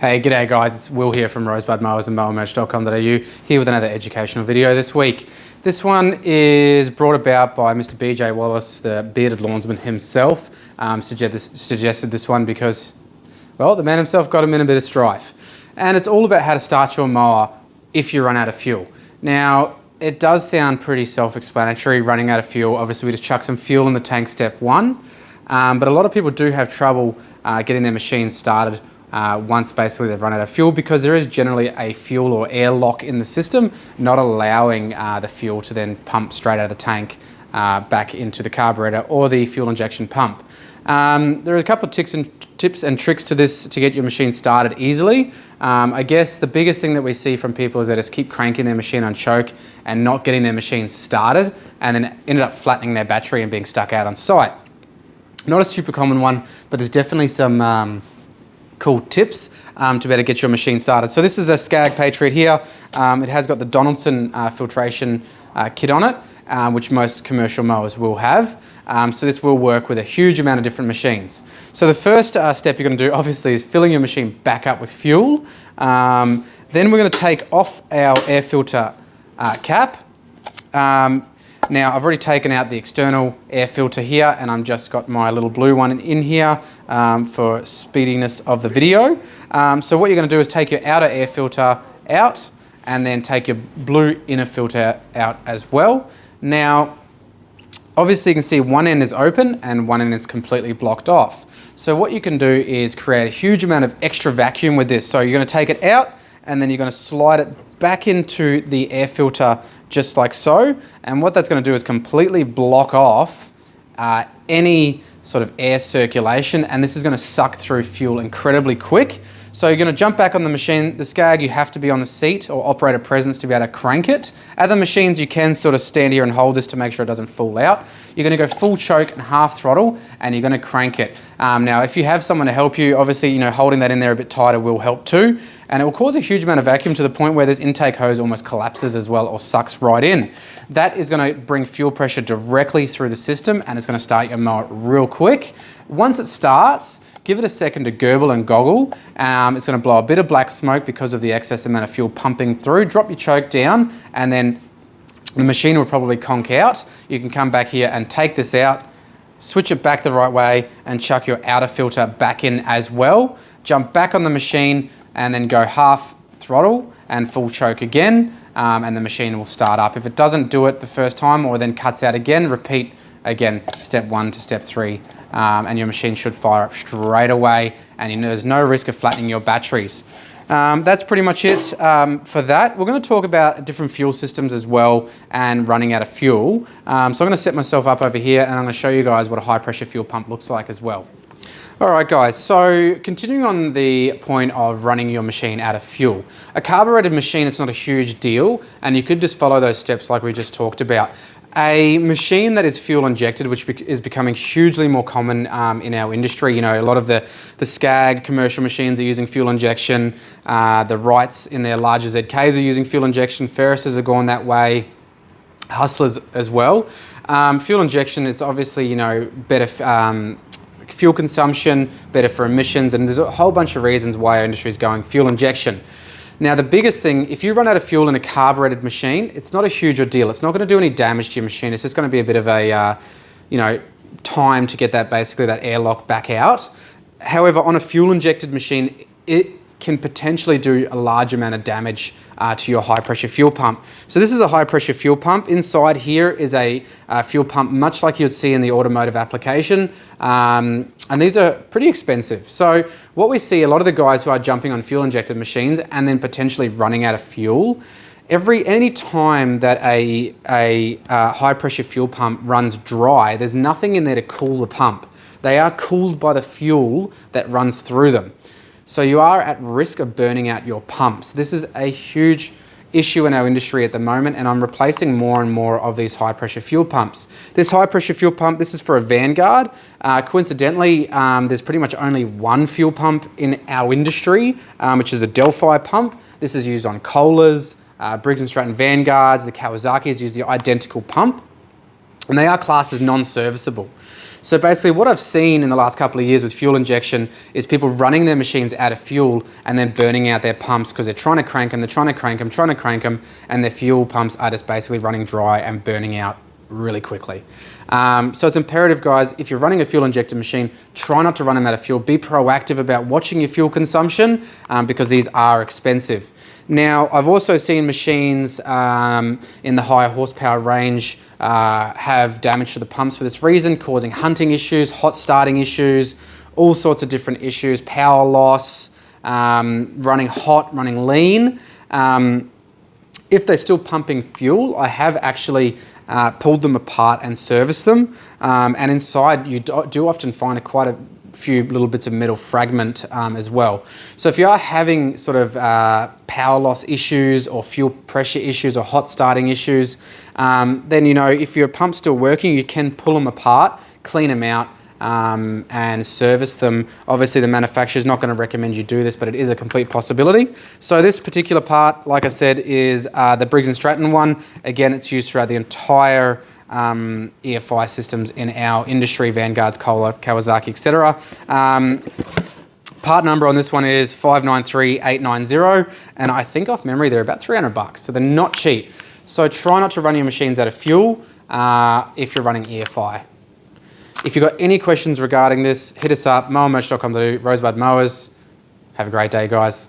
Hey, g'day guys, it's Will here from Rosebud Mowers and mowwermaintenance.com.au here with another educational video this week. This one is brought about by Mr. BJ Wallace, the bearded lawnsman himself. Suggested this one because, well, the man himself got him in a bit of strife. And it's all about how to start your mower if you run out of fuel. Now, it does sound pretty self-explanatory, running out of fuel. Obviously, we just chuck some fuel in the tank, step one. But a lot of people do have trouble getting their machines started once basically they've run out of fuel, because there is generally a fuel or air lock in the system, not allowing the fuel to then pump straight out of the tank back into the carburetor or the fuel injection pump. There are a couple of tips and tricks to this to get your machine started easily. I guess the biggest thing that we see from people is they just keep cranking their machine on choke and not getting their machine started, and then ended up flattening their battery and being stuck out on site. Not a super common one, but there's definitely some cool tips to better get your machine started. So this is a SCAG Patriot here. It has got the Donaldson filtration kit on it, which most commercial mowers will have. So this will work with a huge amount of different machines. So the first step you're going to do obviously is filling your machine back up with fuel. Then we're going to take off our air filter cap. Now I've already taken out the external air filter here, and I'm just got my little blue one in here for speediness of the video. So what you're going to do is take your outer air filter out and then take your blue inner filter out as well. Now obviously you can see one end is open and one end is completely blocked off. So what you can do is create a huge amount of extra vacuum with this. So you're going to take it out and then you're going to slide it back into the air filter just like so, and what that's going to do is completely block off any sort of air circulation, and this is going to suck through fuel incredibly quick. So you're going to jump back on the machine. The SCAG, you have to be on the seat or operator presence to be able to crank it. Other machines, you can sort of stand here and hold this to make sure it doesn't fall out. You're going to go full choke and half throttle, and you're going to crank it. Now, if you have someone to help you, obviously, holding that in there a bit tighter will help too. And it will cause a huge amount of vacuum to the point where this intake hose almost collapses as well, or sucks right in. That is going to bring fuel pressure directly through the system, and it's going to start your mower real quick. Once it starts, give it a second to gurgle and goggle. It's going to blow a bit of black smoke because of the excess amount of fuel pumping through. Drop your choke down, and then the machine will probably conk out. You can come back here and take this out, switch it back the right way, and chuck your outer filter back in as well. Jump back on the machine, and then go half throttle and full choke again, and the machine will start up. If it doesn't do it the first time or then cuts out again, repeat again, step 1 to step 3, and your machine should fire up straight away, and there's no risk of flattening your batteries. That's pretty much it for that. We're going to talk about different fuel systems as well and running out of fuel. So I'm going to set myself up over here, and I'm going to show you guys what a high pressure fuel pump looks like as well. All right guys, so continuing on the point of running your machine out of fuel. A carbureted machine, it's not a huge deal, and you could just follow those steps like we just talked about. A machine that is fuel injected, which is becoming hugely more common in our industry. A lot of the SCAG commercial machines are using fuel injection. The Wrights in their larger ZKs are using fuel injection. Ferrises are going that way. Hustlers as well. Fuel injection, it's obviously, better fuel consumption, better for emissions, and there's a whole bunch of reasons why our industry is going fuel injection. Now, the biggest thing, if you run out of fuel in a carbureted machine, it's not a huge ordeal. It's not going to do any damage to your machine. It's just going to be a bit of a, time to get that airlock back out. However, on a fuel injected machine, it can potentially do a large amount of damage to your high pressure fuel pump. So this is a high pressure fuel pump. Inside here is a fuel pump, much like you'd see in the automotive application. And these are pretty expensive. So what we see, a lot of the guys who are jumping on fuel injected machines and then potentially running out of fuel, any time that a high pressure fuel pump runs dry, there's nothing in there to cool the pump. They are cooled by the fuel that runs through them. So you are at risk of burning out your pumps. This is a huge issue in our industry at the moment, and I'm replacing more and more of these high pressure fuel pumps. This high pressure fuel pump, this is for a Vanguard. Coincidentally, there's pretty much only one fuel pump in our industry, which is a Delphi pump. This is used on Kohlers, Briggs and Stratton Vanguards. The Kawasaki's use the identical pump, and they are classed as non-serviceable. So basically what I've seen in the last couple of years with fuel injection is people running their machines out of fuel and then burning out their pumps because they're trying to crank them, and their fuel pumps are just basically running dry and burning out really quickly. So it's imperative, guys, if you're running a fuel injector machine, try not to run them out of fuel. Be proactive about watching your fuel consumption because these are expensive. Now, I've also seen machines in the higher horsepower range have damage to the pumps for this reason, causing hunting issues, hot starting issues, all sorts of different issues, power loss, running hot, running lean. If they're still pumping fuel, I have actually pulled them apart and serviced them. And inside you do often find quite a few little bits of metal fragment as well. So if you are having sort of power loss issues or fuel pressure issues or hot starting issues, then you know, if your pump's still working, you can pull them apart, clean them out, and service them. Obviously the manufacturer is not going to recommend you do this, but it is a complete possibility. So this particular part, like I said, is the Briggs and Stratton one. Again, it's used throughout the entire EFI systems in our industry, Vanguards, Kohler, Kawasaki, etc. Part number on this one is 593890, and I think off memory they're about $300, so they're not cheap. So try not to run your machines out of fuel if you're running EFI. If you've got any questions regarding this, hit us up, mowermerch.com.au, Rosebud Mowers. Have a great day, guys.